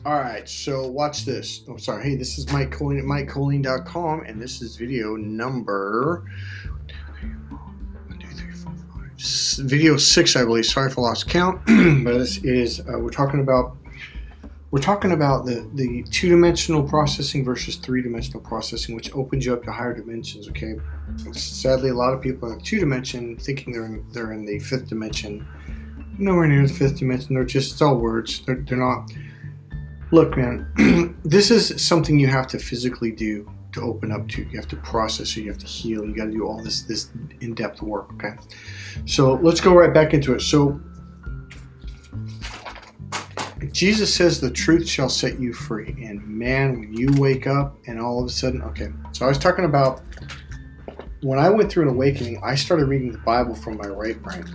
All right, so watch this. Oh, sorry. Hey, this is Mike Colleen at MikeColleen.com, and this is video number video 6, I believe. Sorry for lost count, but this is we're talking about the two-dimensional processing versus three-dimensional processing, which opens you up to higher dimensions. Okay, sadly, a lot of people in the two-dimension thinking they're in the fifth dimension. Nowhere near the fifth dimension. They're just all words. They're not. Look, man, this is something you have to physically do to open up to. You have to process it. You have to heal. You got to do all this in-depth work. Okay, so let's go right back into it. So Jesus says the truth shall set you free. And man, when you wake up and all of a sudden, okay. So I was talking about when I went through an awakening, I started reading the Bible from my right brain.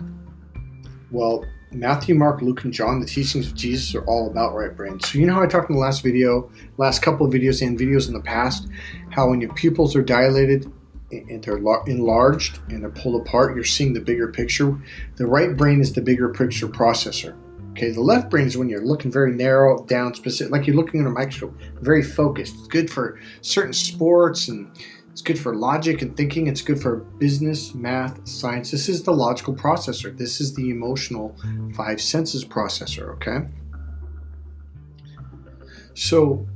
Well, Matthew, Mark, Luke, and John, the teachings of Jesus are all about right brain. So you know how I talked in the last couple of videos and videos in the past, how when your pupils are dilated and they're enlarged and they're pulled apart, you're seeing the bigger picture. The right brain is the bigger picture processor. Okay, the left brain is when you're looking very narrow, down, specific, like you're looking in a microscope, very focused. It's good for certain sports, and it's good for logic and thinking. It's good for business, math, science. This is the logical processor. This is the emotional five senses processor, okay? So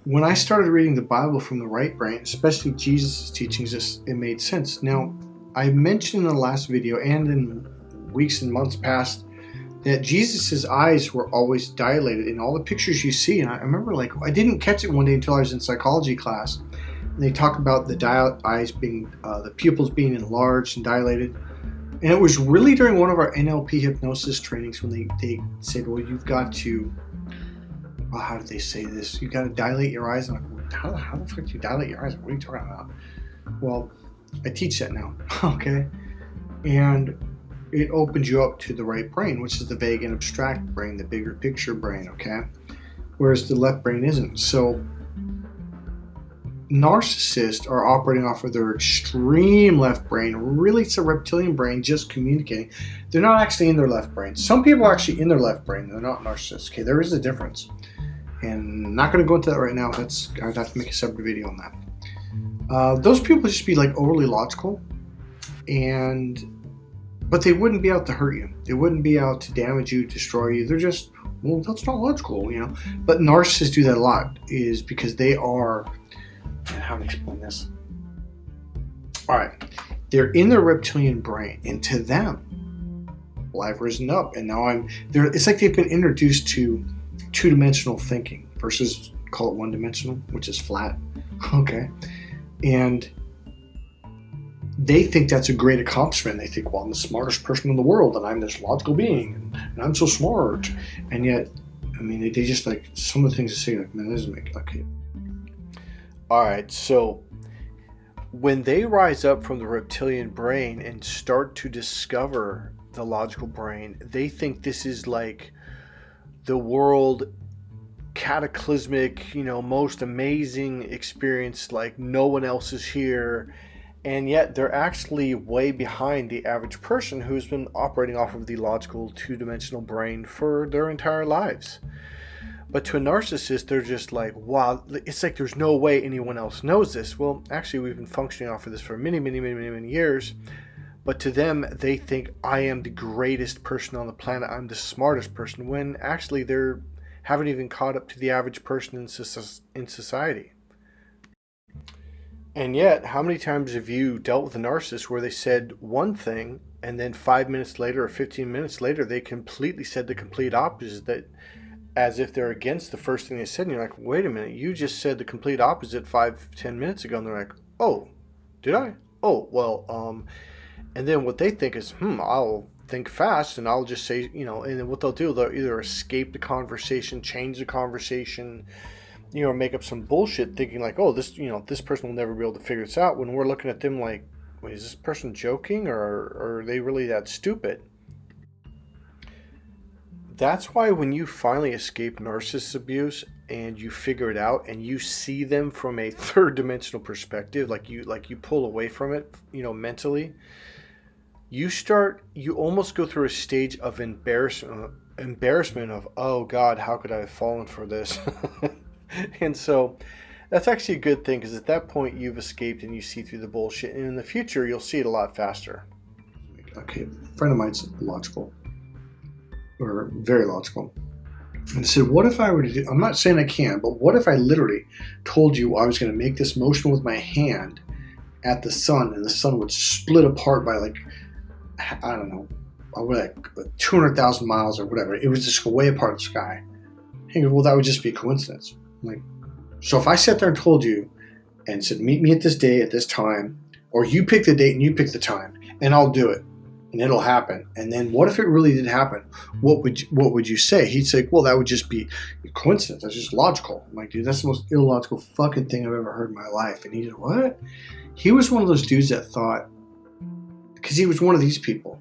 when I started reading the Bible from the right brain, especially Jesus' teachings, it made sense. Now, I mentioned in the last video and in weeks and months past that Jesus' eyes were always dilated in all the pictures you see. And I remember, I didn't catch it one day until I was in psychology class. And they talk about the eyes being, the pupils being enlarged and dilated. And it was really during one of our NLP hypnosis trainings when they said, well, you've got to, well, how did they say this? You've got to dilate your eyes. And I'm like, how the fuck do you dilate your eyes? What are you talking about? Well, I teach that now, okay? And it opens you up to the right brain, which is the vague and abstract brain, the bigger picture brain, okay? Whereas the left brain isn't. So narcissists are operating off of their extreme left brain. Really, it's a reptilian brain just communicating. They're not actually in their left brain. Some people are actually in their left brain. They're not narcissists, okay? There is a difference. And I'm not going to go into that right now. I'd have to make a separate video on that. Those people just be overly logical, but they wouldn't be out to hurt you. They wouldn't be out to damage you, destroy you. They're just, well, that's not logical, But narcissists do that a lot, is because they are, how to explain this? All right, they're in their reptilian brain, and to them, well, I've risen up, and now it's like they've been introduced to two-dimensional thinking versus, call it one-dimensional, which is flat, okay? And they think that's a great accomplishment. They think, well, I'm the smartest person in the world, and I'm this logical being, and I'm so smart. And yet, they just some of the things they say, man, that doesn't make, okay. All right, so when they rise up from the reptilian brain and start to discover the logical brain, they think this is the world cataclysmic, most amazing experience, no one else is here. And yet they're actually way behind the average person who's been operating off of the logical two-dimensional brain for their entire lives. But to a narcissist, they're just wow, it's there's no way anyone else knows this. Well, actually, we've been functioning off of this for many, many, many, many, many years. But to them, they think I am the greatest person on the planet. I'm the smartest person, when actually they haven't even caught up to the average person in society. And yet, how many times have you dealt with a narcissist where they said one thing, and then 5 minutes later or 15 minutes later, they completely said the complete opposite, that as if they're against the first thing they said, and you're like, wait a minute, you just said the complete opposite 5-10 minutes ago, and they're like, oh, did I? Oh, well, and then what they think is, I'll think fast, and I'll just say, and then what they'll do, they'll either escape the conversation, change the conversation, make up some bullshit thinking this person will never be able to figure this out, when we're looking at them wait, is this person joking, or are they really that stupid? That's why when you finally escape narcissist abuse and you figure it out and you see them from a third dimensional perspective, you pull away from it, mentally, you almost go through a stage of embarrassment embarrassment of, oh God, how could I have fallen for this? And so that's actually a good thing, because at that point you've escaped and you see through the bullshit. And in the future, you'll see it a lot faster. Okay, a friend of mine's logical, or very logical. And I said, what if I were to do, I'm not saying I can, but what if I literally told you I was going to make this motion with my hand at the sun, and the sun would split apart by like, I don't know, like 200,000 miles or whatever. It was just way apart in the sky. He goes, well, that would just be a coincidence. I'm like, so if I sat there and told you and said, meet me at this day at this time, or you pick the date and you pick the time, and I'll do it, and it'll happen. And then what if it really did happen? What would you say? He'd say, well, that would just be a coincidence. That's just logical. I'm like, dude, that's the most illogical fucking thing I've ever heard in my life. And he said, what? He was one of those dudes that thought, because he was one of these people,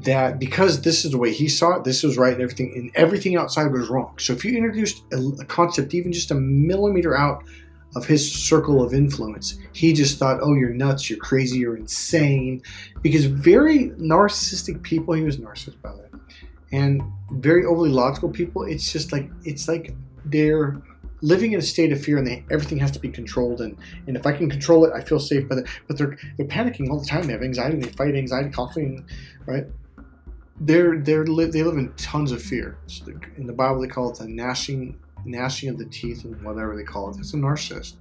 that because this is the way he saw it, this was right, and everything outside was wrong. So if you introduced a concept even just a millimeter out of his circle of influence, he just thought, oh, you're nuts, you're crazy, you're insane. Because very narcissistic people, he was a narcissist, by the way, and very overly logical people, it's like they're living in a state of fear, and everything has to be controlled, and if I can control it, I feel safe. But they're panicking all the time. They have anxiety, and they fight anxiety constantly, right? They live in tons of fear. In the Bible, they call it the gnashing of the teeth, and whatever they call it. That's a narcissist.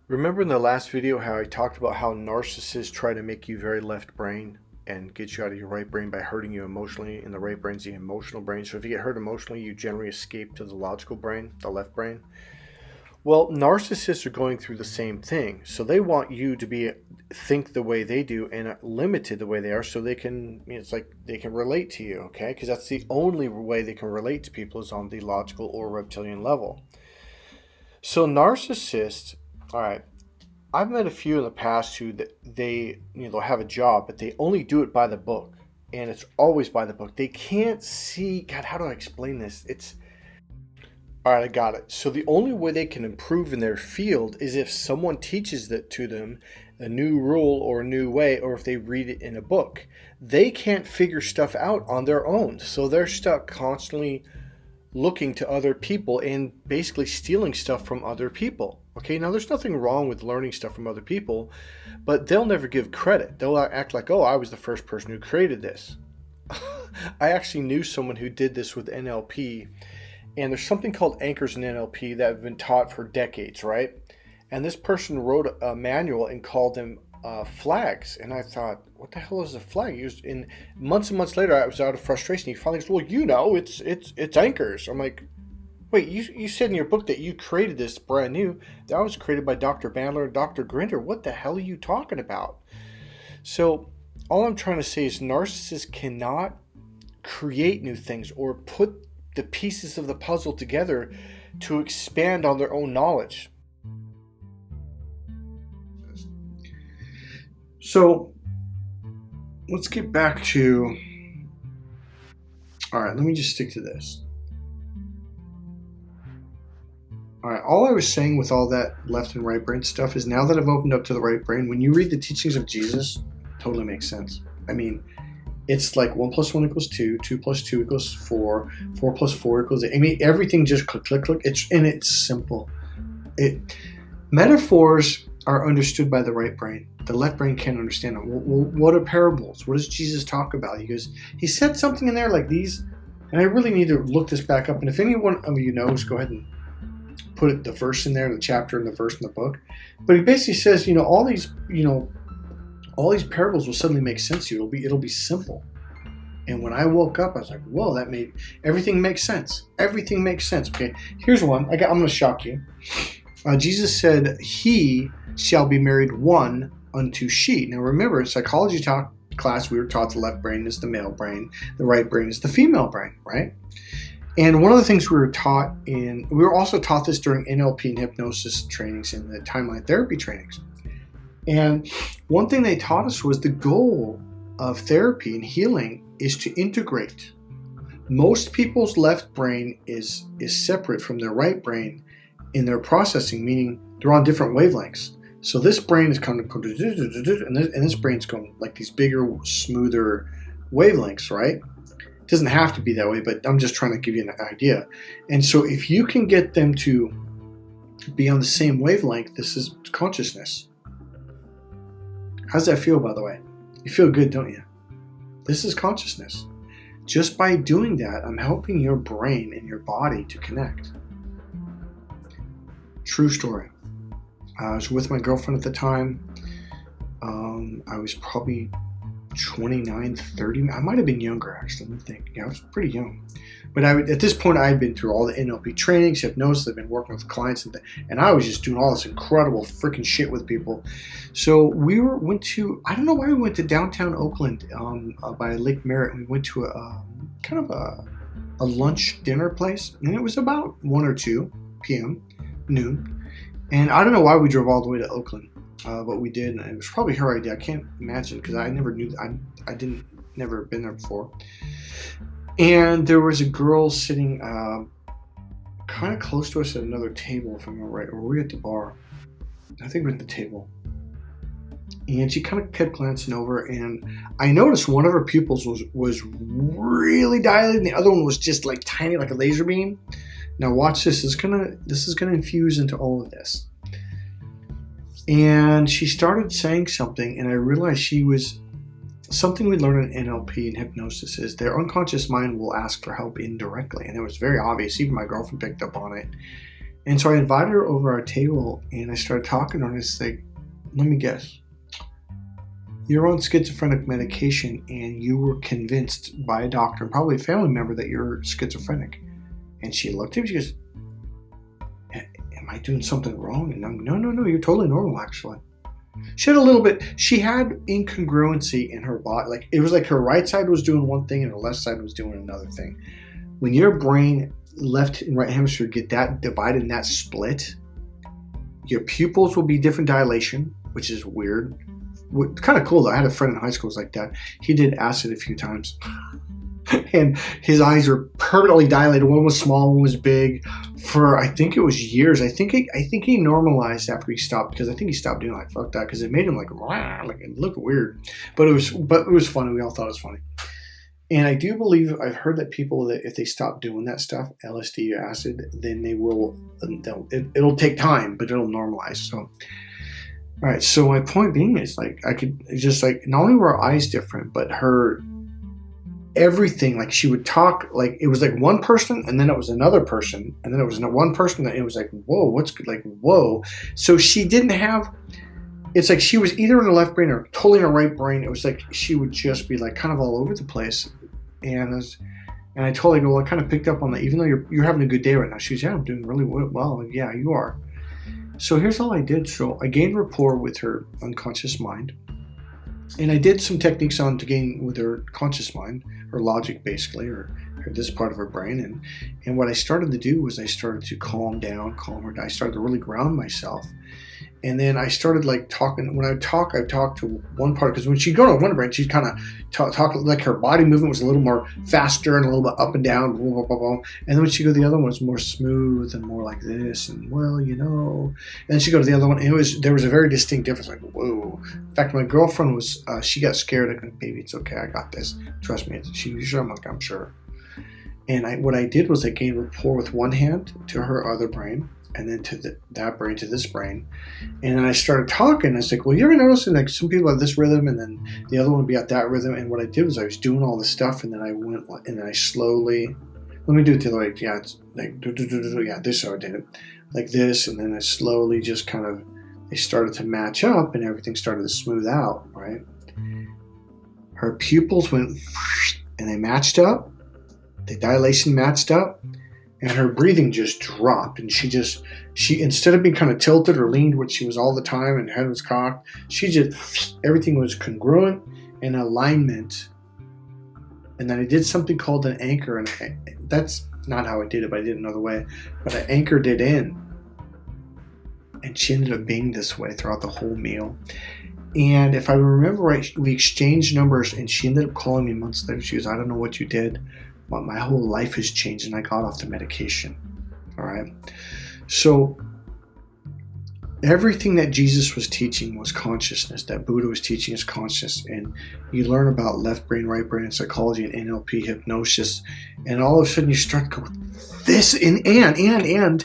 Remember in the last video how I talked about how narcissists try to make you very left brain and get you out of your right brain by hurting you emotionally, and the right brain's the emotional brain. So if you get hurt emotionally, you generally escape to the logical brain, the left brain. Well, narcissists are going through the same thing. So they want you to think the way they do and limited the way they are, so they can, it's like they can relate to you, okay? Because that's the only way they can relate to people, is on the logical or reptilian level. So narcissists, all right, I've met a few in the past who they'll have a job, but they only do it by the book, and it's always by the book. They can't see, God, how do I explain this? All right, I got it. So the only way they can improve in their field is if someone teaches that to them, a new rule or a new way, or if they read it in a book. They can't figure stuff out on their own. So they're stuck constantly looking to other people and basically stealing stuff from other people. Okay, now there's nothing wrong with learning stuff from other people, but they'll never give credit. They'll act like, oh, I was the first person who created this. I actually knew someone who did this with NLP. And there's something called anchors in NLP that have been taught for decades, right? And this person wrote a manual and called them flags. And I thought, what the hell is a flag? In months and months later, I was out of frustration. He finally goes, well, it's anchors. I'm like, wait, you said in your book that you created this brand new. That was created by Dr. Bandler and Dr. Grinder. What the hell are you talking about? So all I'm trying to say is narcissists cannot create new things or put the pieces of the puzzle together to expand on their own knowledge. So let's get back to, all right, let me just stick to this. All right, all I was saying with all that left and right brain stuff is, now that I've opened up to the right brain, when you read the teachings of Jesus, totally makes sense. I mean, it's like 1 + 1 = 2, 2 + 2 = 4, 4 + 4 = 8. I mean, everything just click, click, click. It's simple. Metaphors are understood by the right brain. The left brain can't understand them. What are parables? What does Jesus talk about? He said something in there like these, and I really need to look this back up. And if anyone of you knows, go ahead and put the verse in there, the chapter and the verse in the book. But he basically says, all these parables will suddenly make sense to you. It'll be simple. And when I woke up, I was like, whoa, everything makes sense. Everything makes sense. Okay, here's one. I'm going to shock you. Jesus said, he shall be married one unto she. Now remember, in psychology class, we were taught the left brain is the male brain, the right brain is the female brain, right? And one of the things we were also taught this during NLP and hypnosis trainings and the timeline therapy trainings. And one thing they taught us was the goal of therapy and healing is to integrate. Most people's left brain is separate from their right brain in their processing, meaning they're on different wavelengths. So this brain is kind of, and this brain's going like these bigger, smoother wavelengths, right? It doesn't have to be that way, but I'm just trying to give you an idea. And so if you can get them to be on the same wavelength, this is consciousness. How's that feel, by the way? You feel good, don't you? This is consciousness. Just by doing that, I'm helping your brain and your body to connect. True story. I was with my girlfriend at the time. I was probably 29, 30. I might have been younger, actually. Let me think. Yeah, I was pretty young. But at this point, I had been through all the NLP trainings, hypnosis. I've been working with clients, and I was just doing all this incredible freaking shit with people. So we went to, I don't know why we went to downtown Oakland by Lake Merritt. We went to a kind of a lunch dinner place, and it was about 1 or 2 p.m., noon. And I don't know why we drove all the way to Oakland. But we did, and it was probably her idea. I can't imagine, because I never knew. I didn't never been there before. And there was a girl sitting kind of close to us at another table, if I remember right, or were we at the bar? I think we're at the table. And she kind of kept glancing over, and I noticed one of her pupils was really dilated, and the other one was just like tiny, like a laser beam. Now watch this. This is gonna infuse into all of this. And she started saying something, and I realized she was something we learn in NLP and hypnosis is their unconscious mind will ask for help indirectly, and it was very obvious. Even my girlfriend picked up on it. And so I invited her over our table, and I started talking to her, and I said, let me guess. You're on schizophrenic medication, and you were convinced by a doctor and probably a family member that you're schizophrenic. And she looked at me, she goes, am I doing something wrong? And I'm, no, you're totally normal, actually. She had incongruency in her body. Like, it was like her right side was doing one thing and her left side was doing another thing. When your brain, left and right hemisphere, get that divided and that split, your pupils will be different dilation, which is weird. Kind of cool, though. I had a friend in high school who was like that. He did acid a few times. And his eyes were permanently dilated. One was small, one was big. For I think it was years. I think he normalized after he stopped, because I think he stopped doing like fuck that, because it made him like it looked weird. But it was funny. We all thought it was funny. And I do believe I've heard that people that if they stop doing that stuff, LSD or acid, then it'll take time, but it'll normalize. So all right. So my point being is like I could just like not only were her eyes different, but her everything, like she would talk like it was like one person, and then it was another person, and then it was one person, that it was like whoa. So she didn't have, it's like she was either in the left brain or totally in her right brain. It was like she would just be like kind of all over the place. And I totally go, well, I kind of picked up on that. Even though you're having a good day right now, she goes, yeah, I'm doing really well. Like, yeah, you are. So here's all I did. So I gained rapport with her unconscious mind. And I did some techniques on to gain with her conscious mind, her logic basically, or this part of her brain. And what I started to do was I started to calm her down. I started to really ground myself. And then I started like talking. When I talk to one part, because when she'd go to one brain, she'd kind of talk like her body movement was a little more faster and a little bit up and down, blah, blah, blah, blah. And then when she go to the other one, it was more smooth and more like this, and well, you know. And then she go to the other one, and there was a very distinct difference. Like, whoa. In fact, my girlfriend was she got scared. I go, baby, it's okay, I got this. Trust me. You sure? I'm like, I'm sure. And what I did was I gained rapport with one hand to her other brain, and then to that brain to this brain. And then I started talking. I was like, well, you ever notice like some people have this rhythm, and then the other one would be at that rhythm. And what I did was I was doing all this stuff, and then I went, and then I slowly, let me do it the other way. Yeah, it's like, yeah, this is how I did it. Like this, and then I slowly just kind of, they started to match up, and everything started to smooth out, right? Her pupils went, and they matched up. The dilation matched up. And her breathing just dropped, and she instead of being kind of tilted or leaned, which she was all the time, and her head was cocked, everything was congruent and alignment. And then I did something called an anchor, and that's not how I did it, but I did it another way. But I anchored it in, and she ended up being this way throughout the whole meal. And if I remember right, we exchanged numbers, and she ended up calling me months later. She goes, I don't know what you did, but my whole life has changed, and I got off the medication. All right. So Everything that Jesus was teaching was consciousness, that Buddha was teaching is consciousness. And you learn about left brain, right brain, psychology, and NLP, hypnosis. And all of a sudden you start going, this, and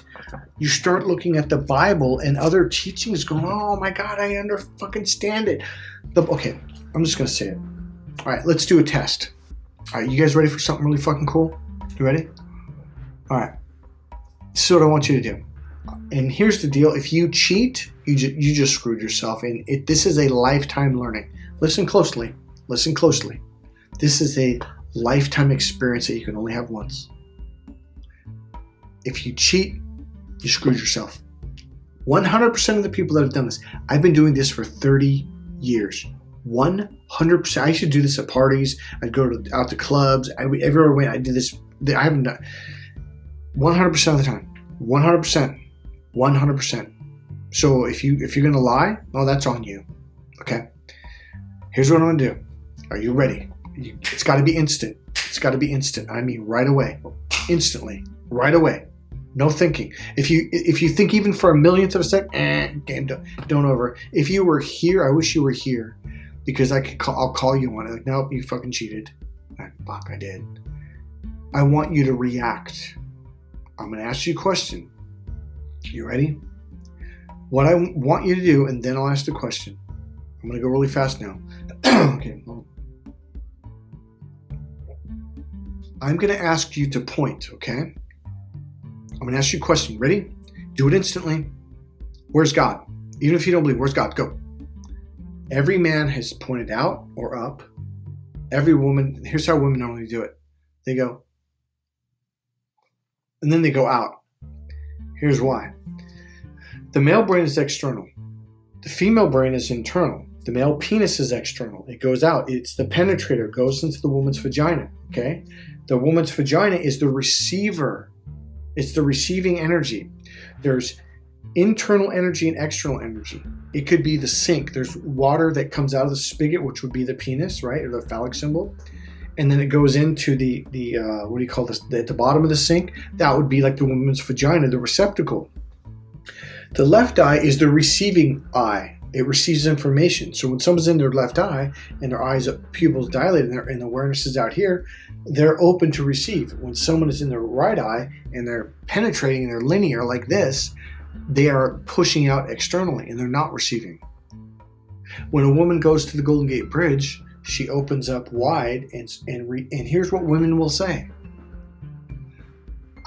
you start looking at the Bible and other teachings going, oh my God, I fucking stand it. Okay, I'm just going to say it. All right, let's do a test. All right, you guys ready for something really fucking cool? You ready? All right. This is what I want you to do. And here's the deal. If you cheat, you just screwed yourself. And this is a lifetime learning. Listen closely. Listen closely. This is a lifetime experience that you can only have once. If you cheat, you screwed yourself. 100% of the people that have done this, I've been doing this for 30 years. 100%. I used to do this at parties. I'd go out to clubs. Everywhere I went, I did this. I haven't done 100% of the time. 100%. 100%. So if you're gonna lie, well, that's on you. Okay. Here's what I'm gonna do. Are you ready? It's got to be instant. It's got to be instant. I mean, right away, instantly, right away. No thinking. If you think even for a millionth of a second, game don't over. If you were here, I wish you were here, because I'll call you on it. Like, nope, you fucking cheated. Fuck, I did. I want you to react. I'm gonna ask you a question. You ready? What I want you to do, and then I'll ask the question. I'm going to go really fast now. Okay. I'm going to ask you to point, okay? I'm going to ask you a question. Ready? Do it instantly. Where's God? Even if you don't believe, where's God? Go. Every man has pointed out or up. Every woman, here's how women normally do it. They go, and then they go out. Here's why. The male brain is external. The female brain is internal. The male penis is external. It goes out. It's the penetrator. It goes into the woman's vagina. Okay? The woman's vagina is the receiver. It's the receiving energy. There's internal energy and external energy. It could be the sink. There's water that comes out of the spigot, which would be the penis, right? Or the phallic symbol. And then it goes into the what do you call this? At the bottom of the sink, that would be like the woman's vagina, the receptacle. The left eye is the receiving eye. It receives information. So when someone's in their left eye and their eyes, pupils dilated and awareness is out here, they're open to receive. When someone is in their right eye and they're penetrating and they're linear like this, they are pushing out externally and they're not receiving. When a woman goes to the Golden Gate Bridge, she opens up wide, and here's what women will say.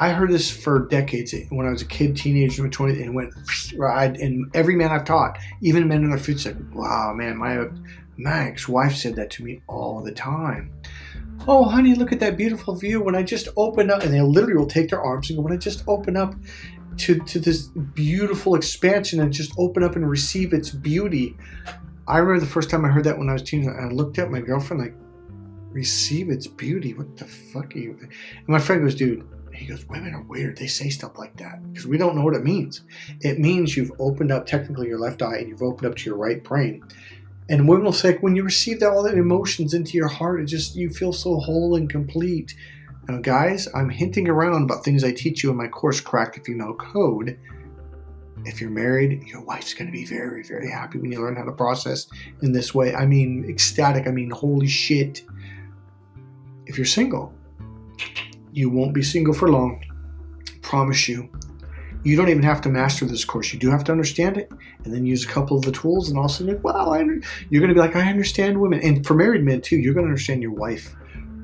I heard this for decades when I was a kid, teenager, 20, and went right. And every man I've taught, even men in their 50s, like, wow, man, my ex-wife said that to me all the time. Oh, honey, look at that beautiful view. When I just open up, and they literally will take their arms and go, when I just open up to this beautiful expansion and just open up and receive its beauty. I remember the first time I heard that when I was a teenager, and I looked at my girlfriend like, receive its beauty? What the fuck are you? And my friend goes, dude, he goes, women are weird. They say stuff like that because we don't know what it means. It means you've opened up technically your left eye and you've opened up to your right brain. And women will say, when you receive all that emotions into your heart, it just, you feel so whole and complete. Now, guys, I'm hinting around about things I teach you in my course, Crack the Female Code. If you're married, your wife's going to be very, very happy when you learn how to process in this way. I mean, ecstatic. I mean, holy shit. If you're single, you won't be single for long. I promise you. You don't even have to master this course. You do have to understand it and then use a couple of the tools and also like, wow, you're going to be like, I understand women. And for married men too, you're going to understand your wife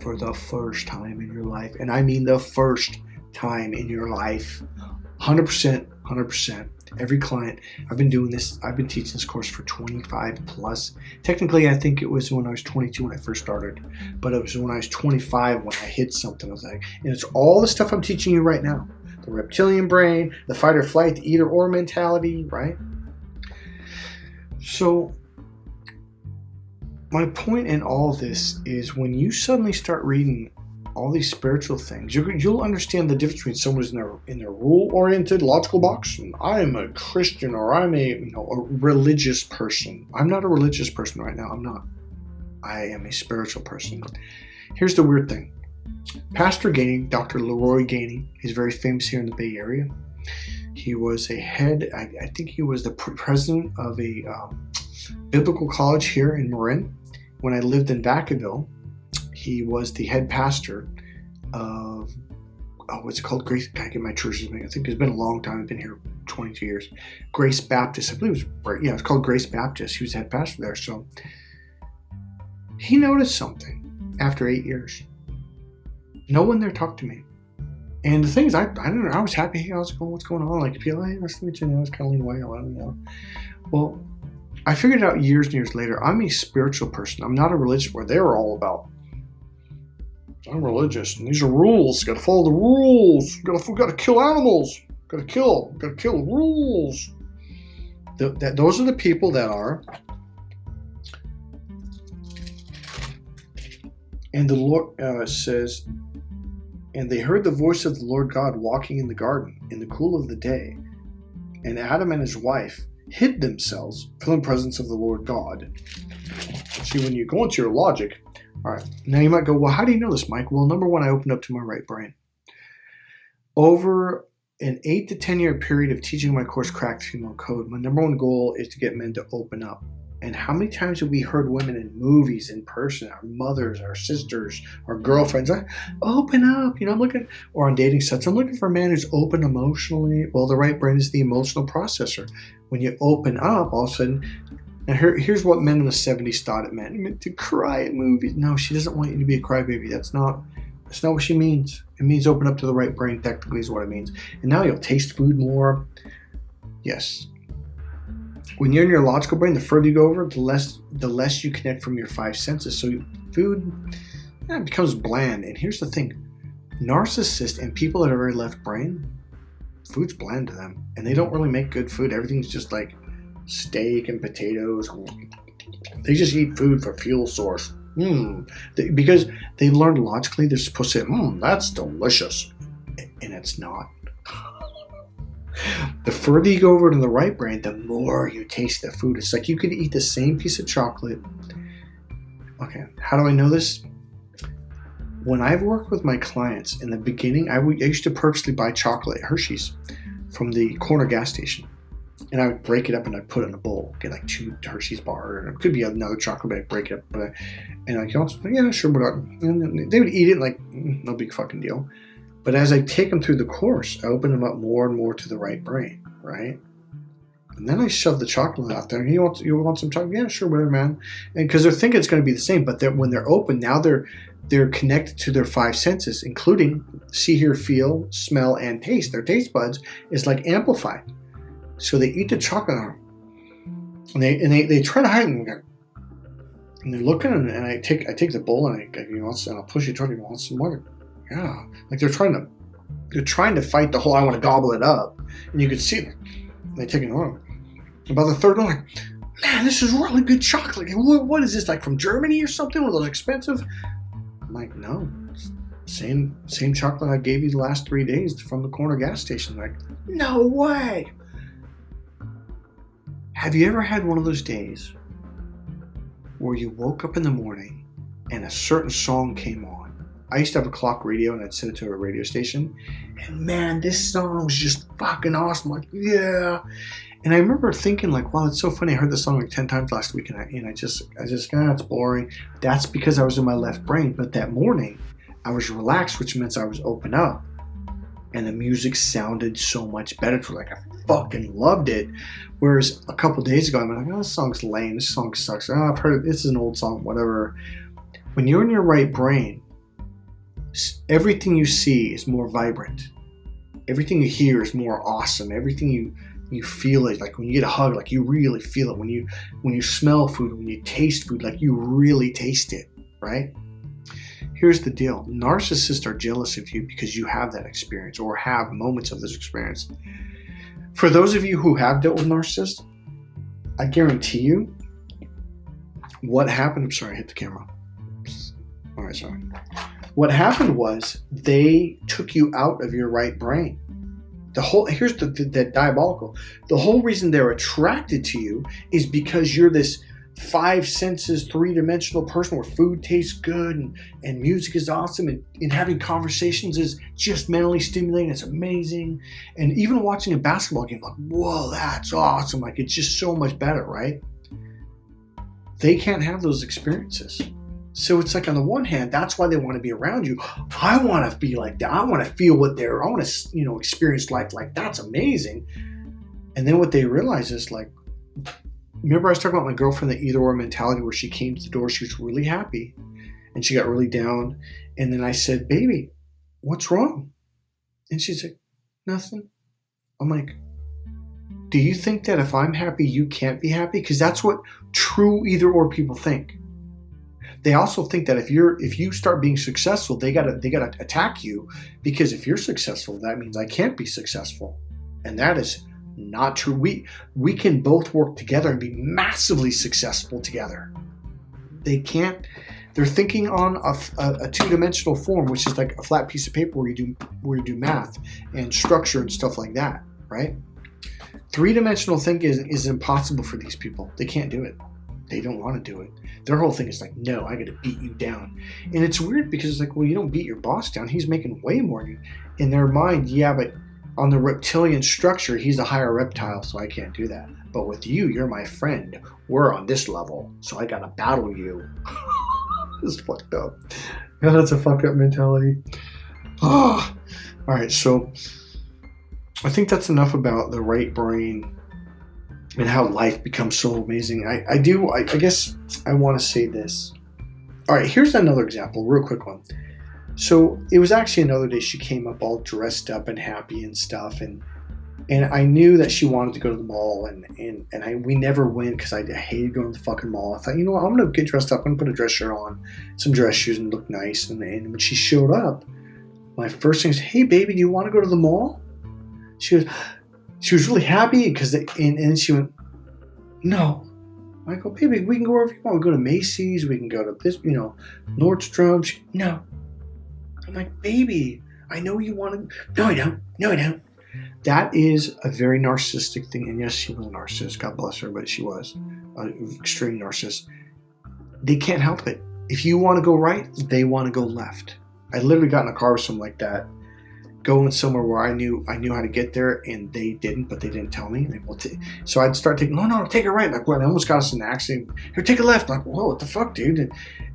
for the first time in your life. And I mean the first time in your life. 100%, 100%. Every client, I've been teaching this course for 25 plus. Technically, I think it was when I was 22 when I first started, but it was when I was 25 when I hit something. I was like, and it's all the stuff I'm teaching you right now. The reptilian brain, the fight or flight, the either or mentality, right? So my point in all this is when you suddenly start reading all these spiritual things, you'll understand the difference between someone who's in their rule-oriented, logical box, and I'm a Christian or I'm a religious person. I'm not a religious person right now. I'm not. I am a spiritual person. Here's the weird thing. Pastor Gainey, Dr. Leroy Gainey, he's very famous here in the Bay Area. He was a head, I think he was the president of a biblical college here in Marin. When I lived in Vacaville, he was the head pastor of, what's it called? Grace, gotta get my church's name. I think it's been a long time. I've been here 22 years. Grace Baptist. I believe it was, it's called Grace Baptist. He was head pastor there. So he noticed something after 8 years. No one there talked to me. And the thing is, I don't know, I was happy. Hey, what's going on? Like, people, hey, nice to meet you. I was kind of leaning away. I don't know. Well, I figured out years and years later, I'm a spiritual person. I'm not a religious where they were all about, I'm religious and these are rules. Got to follow the rules. Got to kill animals. Got to kill rules. Those are the people that are. And the Lord says, and they heard the voice of the Lord God walking in the garden in the cool of the day. And Adam and his wife hid themselves from the presence of the Lord God. See, when you go into your logic, all right, now you might go, well, how do you know this, Mike? Well, number one, I opened up to my right brain. Over an 8 to 10 year period of teaching my course, Cracked Female Code, my number one goal is to get men to open up. And how many times have we heard women in movies, in person, our mothers, our sisters, our girlfriends, open up, I'm looking, or on dating sites, I'm looking for a man who's open emotionally. Well, the right brain is the emotional processor. When you open up, all of a sudden, and here's what men in the 70s thought it meant. It meant to cry at movies. No, she doesn't want you to be a crybaby. That's not what she means. It means open up to the right brain, technically, is what it means. And now you'll taste food more. Yes. When you're in your logical brain, the further you go over, the less you connect from your 5 senses. So food becomes bland. And here's the thing. Narcissists and people that are very left brain, food's bland to them. And they don't really make good food. Everything's just like steak and potatoes. They just eat food for fuel source. Because they learned logically they're supposed to say, that's delicious. And it's not. The further you go over to the right brain, the more you taste the food. It's like you could eat the same piece of chocolate. Okay, how do I know this? When I've worked with my clients in the beginning, I used to purposely buy chocolate at Hershey's from the corner gas station. And I would break it up and I'd put it in a bowl. Get like 2 Hershey's bars. And it could be another chocolate, but I'd break it up. And I'd go, yeah, sure, whatever. And they would eat it like, no big fucking deal. But as I take them through the course, I open them up more and more to the right brain, right? And then I shove the chocolate out there. You want some chocolate? Yeah, sure, whatever, man. And because they're thinking it's going to be the same, but when they're open, now they're connected to their 5 senses, including see, hear, feel, smell, and taste. Their taste buds is like amplified. So they eat the chocolate, and they try to hide it. And they're looking, and I take the bowl and I'll push it toward you. Want some more? Yeah, like they're trying to fight the whole I want to gobble it up, and you can see them. They take it on. About the third one, like, man, this is really good chocolate. What is this, like from Germany or something? One of those expensive? I'm like, no, same chocolate I gave you the last 3 days from the corner gas station. Like, no way. Have you ever had one of those days where you woke up in the morning and a certain song came on? I used to have a clock radio and I'd send it to a radio station. And man, this song was just fucking awesome. Like, yeah. And I remember thinking like, wow, it's so funny. I heard this song like 10 times last week and I just, it's boring. That's because I was in my left brain. But that morning I was relaxed, which meant I was open up. And the music sounded so much better. So like, I fucking loved it. Whereas a couple days ago, I'm like, oh, this song's lame. This song sucks. Oh, I've heard it. This is an old song, whatever. When you're in your right brain, everything you see is more vibrant. Everything you hear is more awesome. Everything you feel it. Like when you get a hug, like you really feel it. When you smell food, when you taste food, like you really taste it, right? Here's the deal. Narcissists are jealous of you because you have that experience or have moments of this experience. For those of you who have dealt with narcissists, I guarantee you what happened. I'm sorry, I hit the camera. All right, sorry. What happened was they took you out of your right brain. Here's the diabolical. The whole reason they're attracted to you is because you're this five senses, three-dimensional person where food tastes good and music is awesome and having conversations is just mentally stimulating. It's amazing. And even watching a basketball game, like, whoa, that's awesome. Like, it's just so much better, right? They can't have those experiences. So it's like, on the one hand, that's why they want to be around you. I want to be like that. I want to feel what I want to, experience life like that's amazing. And then what they realize is, like, remember I was talking about my girlfriend, the either or mentality, where she came to the door, she was really happy and she got really down. And then I said, baby, what's wrong? And she said, nothing. I'm like, do you think that if I'm happy, you can't be happy? Because that's what true either or people think. They also think that if you start being successful, they gotta attack you, because if you're successful, that means I can't be successful. And that is not true. We can both work together and be massively successful together. They can't. They're thinking on a two-dimensional form, which is like a flat piece of paper where you do math and structure and stuff like that, right? Three-dimensional thinking is impossible for these people. They can't do it. They don't want to do it. Their whole thing is like, no, I got to beat you down. And it's weird because it's like, well, you don't beat your boss down. He's making way more than you. In their mind, yeah, but on the reptilian structure, he's a higher reptile, so I can't do that. But with you, you're my friend. We're on this level, so I got to battle you. It's fucked up. Yeah, that's a fucked up mentality. Oh. All right, so I think that's enough about the right brain and how life becomes so amazing. I guess I want to say this. All right, here's another example, real quick one. So it was actually another day she came up all dressed up and happy and stuff, and I knew that she wanted to go to the mall, and we never went because I hated going to the fucking mall. I thought, you know what, I'm gonna get dressed up, I'm gonna put a dress shirt on, some dress shoes, and look nice. And when she showed up, my first thing is, hey baby, do you want to go to the mall? She was really happy because and she went, no. I go, baby, we can go wherever you want. We go to Macy's, we can go to this, Nordstrom. No. I'm like, baby, I know you want to. No, I don't. That is a very narcissistic thing. And yes, she was a narcissist. God bless her, but she was an extreme narcissist. They can't help it. If you want to go right, they want to go left. I literally got in a car with someone like that, going somewhere where I knew how to get there, and they didn't, but they didn't tell me. So I'd start taking, no, take a right. Like, well, I almost got us in an accident. Here, take a left. I'm like, whoa, what the fuck, dude?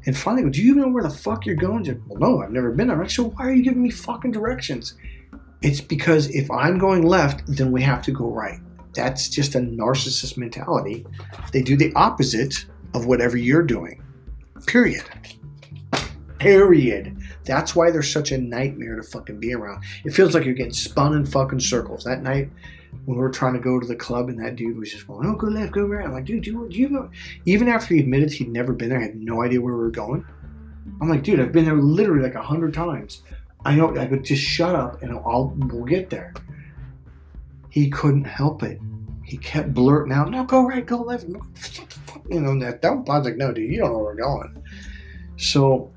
And finally, go, do you even know where the fuck you're going? Like, well, no, I've never been there. I'm like, so why are you giving me fucking directions? It's because if I'm going left, then we have to go right. That's just a narcissist mentality. They do the opposite of whatever you're doing. Period. That's why they're such a nightmare to fucking be around. It feels like you're getting spun in fucking circles. That night when we were trying to go to the club and that dude was just going, oh, go left, go right. I'm like, dude, do you know? Even after he admitted he'd never been there, I had no idea where we were going. I'm like, dude, I've been there literally like 100 times. I know. I could just shut up and we'll get there. He couldn't help it. He kept blurting out, no, go right, go left. I was like, no, dude, you don't know where we're going. So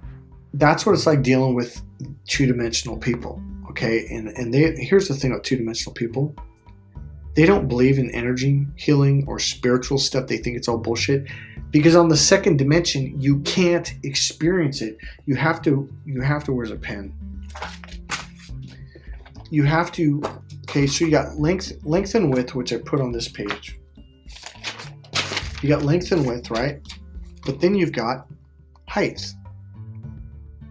that's what it's like dealing with two-dimensional people, okay? And here's the thing about two-dimensional people. They don't believe in energy healing or spiritual stuff. They think it's all bullshit. Because on the second dimension, you can't experience it. You have to, where's a pen? You have to, okay, so you got length and width, which I put on this page. You got length and width, right? But then you've got height.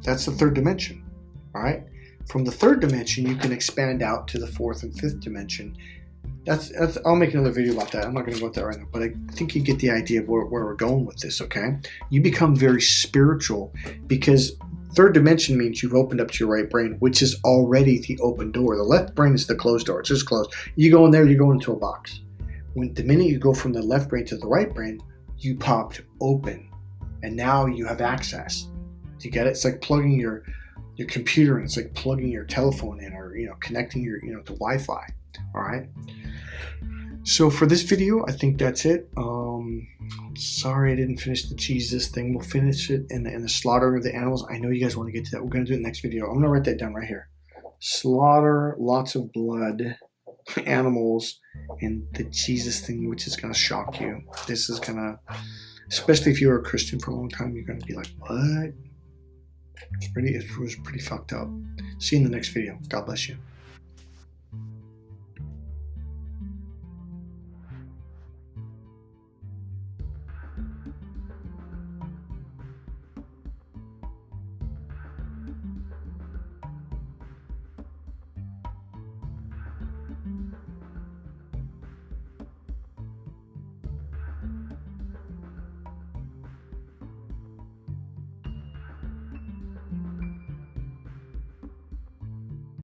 That's the third dimension, all right? From the third dimension, you can expand out to the fourth and fifth dimension. That's. I'll make another video about that. I'm not going to go with that right now, but I think you get the idea of where we're going with this, okay? You become very spiritual because third dimension means you've opened up to your right brain, which is already the open door. The left brain is the closed door. It's just closed. You go in there, you go into a box. The minute you go from the left brain to the right brain, you popped open, and now you have access. Do you get it? It's like plugging your computer in. It's like plugging your telephone in, or connecting your to Wi-Fi. All right. So for this video, I think that's it. Sorry I didn't finish the Jesus thing. We'll finish it in the slaughtering of the animals. I know you guys want to get to that. We're going to do it in the next video. I'm going to write that down right here. Slaughter, lots of blood, animals, and the Jesus thing, which is going to shock you. This is going to... Especially if you were a Christian for a long time, you're going to be like, what? It was pretty fucked up. See you in the next video. God bless you.